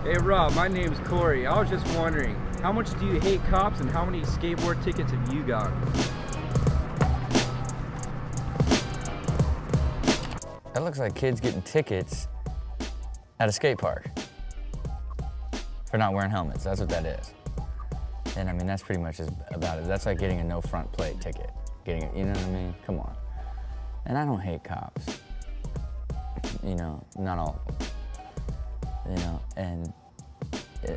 Hey Rob, my name's Corey. I was just wondering, how much do you hate cops and how many skateboard tickets have you got? That looks like kids getting tickets at a skate park for not wearing helmets. That's what that is. And I mean, that's pretty much about it. That's like getting a no front plate ticket. Getting it, you know what I mean? Come on. And I don't hate cops. You know, not all. You know, and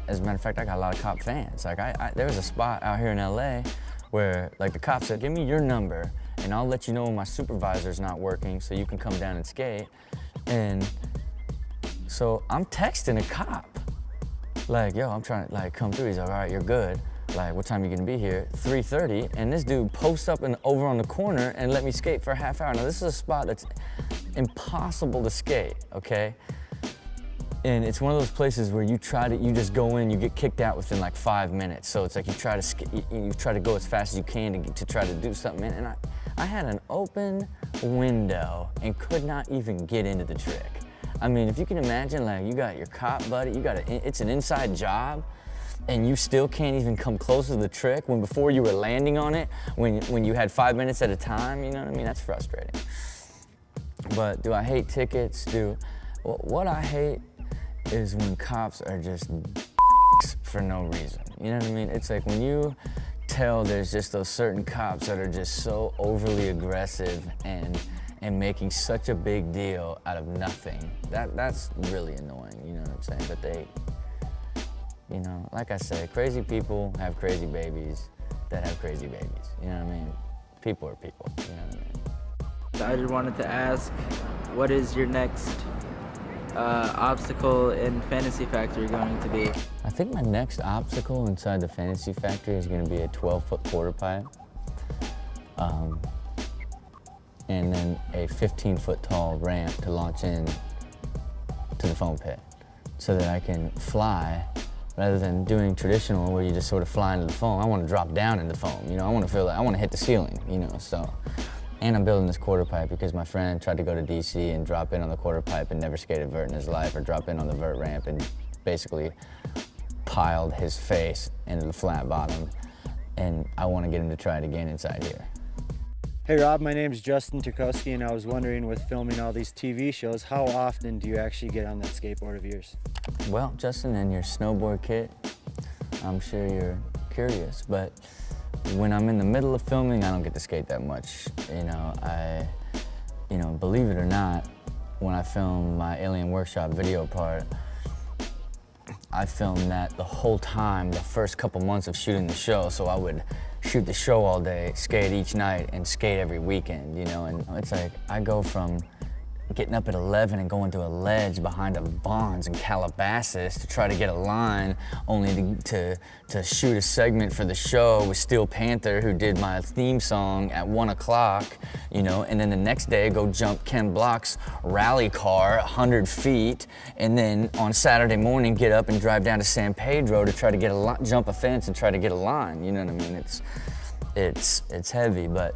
as a matter of fact, I got a lot of cop fans. Like there was a spot out here in LA where like the cop said, give me your number and I'll let you know when my supervisor's not working so you can come down and skate. And so I'm texting a cop, like, yo, I'm trying to like come through. He's like, all right, you're good. Like, what time are you gonna be here? 3:30, and this dude posts up and over on the corner and let me skate for a half hour. Now this is a spot that's impossible to skate, okay? And it's one of those places where you just go in, you get kicked out within like 5 minutes. So it's like you try to go as fast as you can to try to do something. And I had an open window and could not even get into the trick. I mean, if you can imagine, like you got your cop buddy, it's an inside job, and you still can't even come close to the trick when before you were landing on it, when you had 5 minutes at a time, you know what I mean? That's frustrating. But do I hate tickets? What I hate is when cops are just for no reason. You know what I mean? It's like when you tell there's just those certain cops that are just so overly aggressive and making such a big deal out of nothing. That's really annoying, you know what I'm saying? But they, you know, like I said, crazy people have crazy babies that have crazy babies. You know what I mean? People are people, you know what I mean? I just wanted to ask, what is your next obstacle in Fantasy Factory going to be? I think my next obstacle inside the Fantasy Factory is going to be a 12-foot quarter pipe, and then a 15-foot tall ramp to launch in to the foam pit, so that I can fly rather than doing traditional where you just sort of fly into the foam. I want to drop down in the foam. You know, I want to feel like I want to hit the ceiling. You know, so. And I'm building this quarter pipe because my friend tried to go to DC and drop in on the quarter pipe and never skated vert in his life, or drop in on the vert ramp and basically piled his face into the flat bottom. And I want to get him to try it again inside here. Hey Rob, my name's Justin Turkowski, and I was wondering, with filming all these TV shows, how often do you actually get on that skateboard of yours? Well, Justin, in your snowboard kit, I'm sure you're curious, but when I'm in the middle of filming, I don't get to skate that much. You know, believe it or not, when I film my Alien Workshop video part, I filmed that the whole time, the first couple months of shooting the show. So I would shoot the show all day, skate each night, and skate every weekend, you know? And it's like, I go from getting up at 11 and going to a ledge behind a Bonds in Calabasas to try to get a line, only to shoot a segment for the show with Steel Panther, who did my theme song at 1 o'clock, you know, and then the next day go jump Ken Block's rally car 100 feet, and then on Saturday morning get up and drive down to San Pedro to try to get jump a fence and try to get a line, you know what I mean? It's heavy, but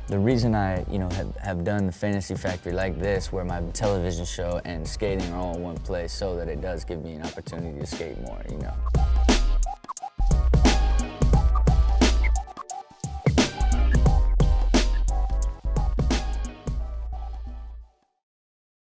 the reason I, you know, have done the Fantasy Factory like this, where my television show and skating are all in one place, so that it does give me an opportunity to skate more, you know.